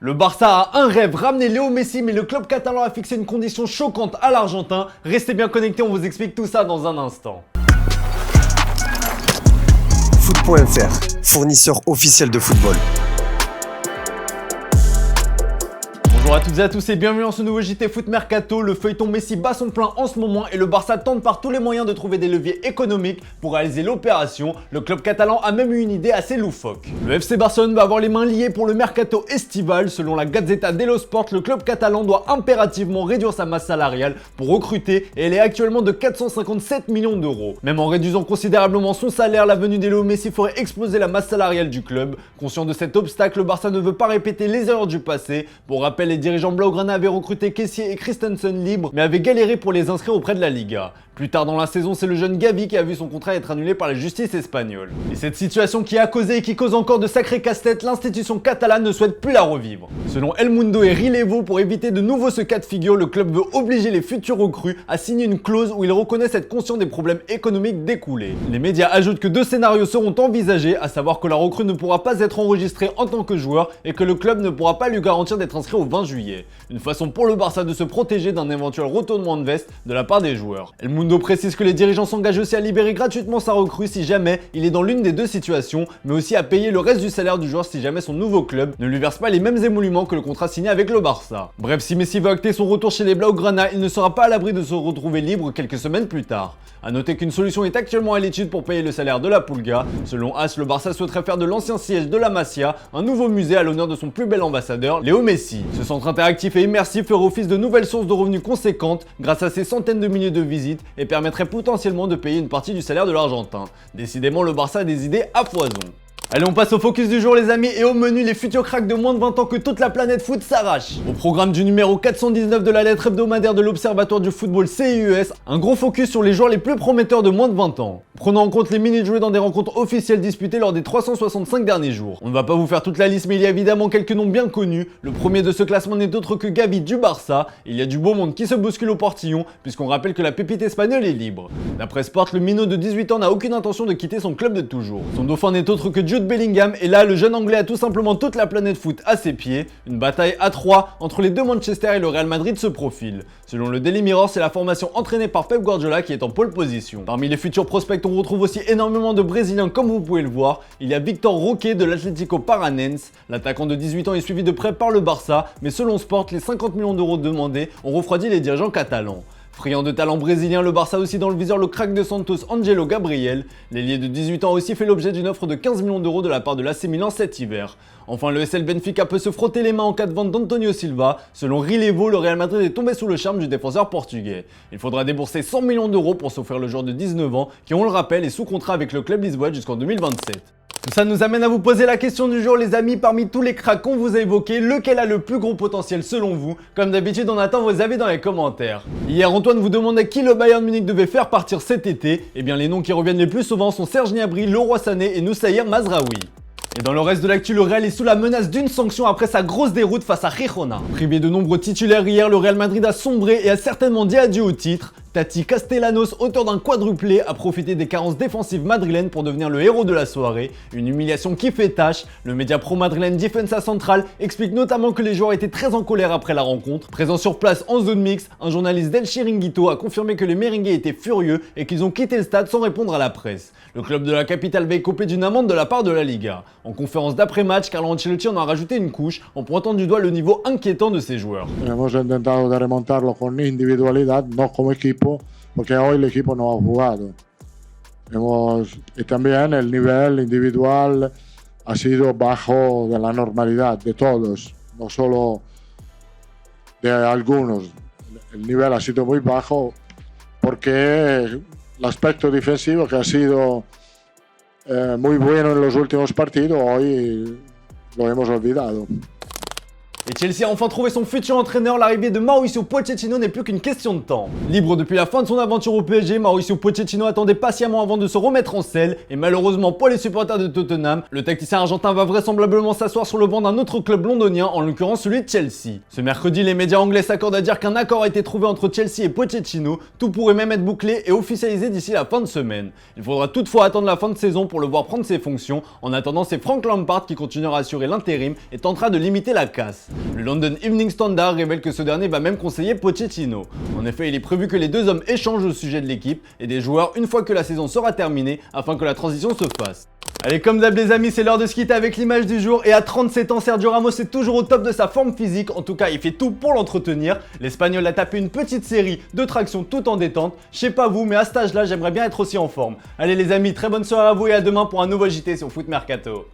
Le Barça a un rêve, ramener Léo Messi, mais le club catalan a fixé une condition choquante à l'Argentin. Restez bien connectés, on vous explique tout ça dans un instant. Foot.fr, fournisseur officiel de football. Bonjour à toutes et à tous et bienvenue dans ce nouveau JT Foot Mercato. Le feuilleton Messi bat son plein en ce moment et le Barça tente par tous les moyens de trouver des leviers économiques pour réaliser l'opération. Le club catalan a même eu une idée assez loufoque. Le FC Barcelone va avoir les mains liées pour le mercato estival. Selon la Gazzetta dello Sport, le club catalan doit impérativement réduire sa masse salariale pour recruter et elle est actuellement de 457 millions d'euros. Même en réduisant considérablement son salaire, la venue de Léo Messi ferait exploser la masse salariale du club. Conscient de cet obstacle, le Barça ne veut pas répéter les erreurs du passé. Pour rappel, les dirigeants blaugrana avaient recruté Kessié et Christensen libres, mais avaient galéré pour les inscrire auprès de la Liga. Plus tard dans la saison, c'est le jeune Gavi qui a vu son contrat être annulé par la justice espagnole. Et cette situation qui a causé et qui cause encore de sacrés casse-têtes, l'institution catalane ne souhaite plus la revivre. Selon El Mundo et Relevo, pour éviter de nouveau ce cas de figure, le club veut obliger les futurs recrues à signer une clause où ils reconnaissent être conscients des problèmes économiques découlés. Les médias ajoutent que deux scénarios seront envisagés, à savoir que la recrue ne pourra pas être enregistrée en tant que joueur et que le club ne pourra pas lui garantir d'être inscrit au 20 juillet. Une façon pour le Barça de se protéger d'un éventuel retournement de veste de la part des joueurs. El Mundo précise que les dirigeants s'engagent aussi à libérer gratuitement sa recrue si jamais il est dans l'une des deux situations, mais aussi à payer le reste du salaire du joueur si jamais son nouveau club ne lui verse pas les mêmes émoluments que le contrat signé avec le Barça. Bref, si Messi veut acter son retour chez les Blaugrana, il ne sera pas à l'abri de se retrouver libre quelques semaines plus tard. A noter qu'une solution est actuellement à l'étude pour payer le salaire de la Pulga. Selon AS, le Barça souhaiterait faire de l'ancien siège de la Masia un nouveau musée à l'honneur de son plus bel ambassadeur, Léo Messi. Ce centre interactif et immersif ferait office de nouvelles sources de revenus conséquentes grâce à ses centaines de milliers de visites et permettrait potentiellement de payer une partie du salaire de l'Argentin. Décidément, le Barça a des idées à foison. Allez, on passe au focus du jour les amis et au menu les futurs cracks de moins de 20 ans que toute la planète foot s'arrache. Au programme du numéro 419 de la lettre hebdomadaire de l'Observatoire du football CIUS, un gros focus sur les joueurs les plus prometteurs de moins de 20 ans. Prenant en compte les minutes jouées dans des rencontres officielles disputées lors des 365 derniers jours. On ne va pas vous faire toute la liste mais il y a évidemment quelques noms bien connus. Le premier de ce classement n'est autre que Gavi du Barça. Il y a du beau monde qui se bouscule au portillon puisqu'on rappelle que la pépite espagnole est libre. D'après Sport, le minot de 18 ans n'a aucune intention de quitter son club de toujours. Son dauphin n'est autre que Jude Bellingham et là le jeune anglais a tout simplement toute la planète foot à ses pieds. Une bataille à 3 entre les deux Manchester et le Real Madrid se profile. Selon le Daily Mirror, c'est la formation entraînée par Pep Guardiola qui est en pole position. Parmi les futurs prospects, on retrouve aussi énormément de Brésiliens comme vous pouvez le voir. Il y a Victor Roque de l'Atlético Paranense. L'attaquant de 18 ans est suivi de près par le Barça, mais selon Sport, les 50 millions d'euros demandés ont refroidi les dirigeants catalans. Friand de talent brésilien, le Barça a aussi dans le viseur le crack de Santos Angelo Gabriel. L'ailier de 18 ans a aussi fait l'objet d'une offre de 15 millions d'euros de la part de l'AC Milan cet hiver. Enfin, le SL Benfica peut se frotter les mains en cas de vente d'Antonio Silva. Selon Relevo, le Real Madrid est tombé sous le charme du défenseur portugais. Il faudra débourser 100 millions d'euros pour s'offrir le joueur de 19 ans qui, on le rappelle, est sous contrat avec le club lisboète jusqu'en 2027. Tout ça nous amène à vous poser la question du jour les amis, parmi tous les cracks qu'on vous a évoqués, lequel a le plus gros potentiel selon vous? Comme d'habitude on attend vos avis dans les commentaires. Hier Antoine vous demandait qui le Bayern Munich devait faire partir cet été. Et bien les noms qui reviennent les plus souvent sont Serge Gnabry, Leroy Sané et Noussaïr Mazraoui. Et dans le reste de l'actu, le Real est sous la menace d'une sanction après sa grosse déroute face à Girona. Privé de nombreux titulaires hier, le Real Madrid a sombré et a certainement dit adieu au titre. Tati Castellanos, auteur d'un quadruplé, a profité des carences défensives madrilènes pour devenir le héros de la soirée. Une humiliation qui fait tâche. Le média pro-madrilène Defensa Central explique notamment que les joueurs étaient très en colère après la rencontre. Présent sur place en zone mixte, un journaliste d'El Chiringuito a confirmé que les merengues étaient furieux et qu'ils ont quitté le stade sans répondre à la presse. Le club de la capitale va écoper d'une amende de la part de la Liga. En conférence d'après-match, Carlo Ancelotti en a rajouté une couche en pointant du doigt le niveau inquiétant de ses joueurs. Hemos intentado de remontarlo con individualidad, no como equipo, porque hoy el equipo no ha jugado. Y también el nivel individual ha sido bajo de la normalidad de todos, no solo de algunos. El nivel ha sido muy bajo porque el aspecto defensivo que ha sido muy bueno en los últimos partidos, hoy lo hemos olvidado. Et Chelsea a enfin trouvé son futur entraîneur, l'arrivée de Mauricio Pochettino n'est plus qu'une question de temps. Libre depuis la fin de son aventure au PSG, Mauricio Pochettino attendait patiemment avant de se remettre en selle et malheureusement pour les supporters de Tottenham, le tacticien argentin va vraisemblablement s'asseoir sur le banc d'un autre club londonien, en l'occurrence celui de Chelsea. Ce mercredi, les médias anglais s'accordent à dire qu'un accord a été trouvé entre Chelsea et Pochettino, tout pourrait même être bouclé et officialisé d'ici la fin de semaine. Il faudra toutefois attendre la fin de saison pour le voir prendre ses fonctions, en attendant c'est Frank Lampard qui continuera à assurer l'intérim et tentera de limiter la casse. Le London Evening Standard révèle que ce dernier va même conseiller Pochettino. En effet, il est prévu que les deux hommes échangent au sujet de l'équipe et des joueurs une fois que la saison sera terminée afin que la transition se fasse. Allez, comme d'hab les amis, c'est l'heure de se quitter avec l'image du jour et à 37 ans, Sergio Ramos est toujours au top de sa forme physique, en tout cas il fait tout pour l'entretenir. L'Espagnol a tapé une petite série de tractions tout en détente. Je sais pas vous, mais à cet âge-là, j'aimerais bien être aussi en forme. Allez les amis, très bonne soirée à vous et à demain pour un nouveau JT sur Foot Mercato.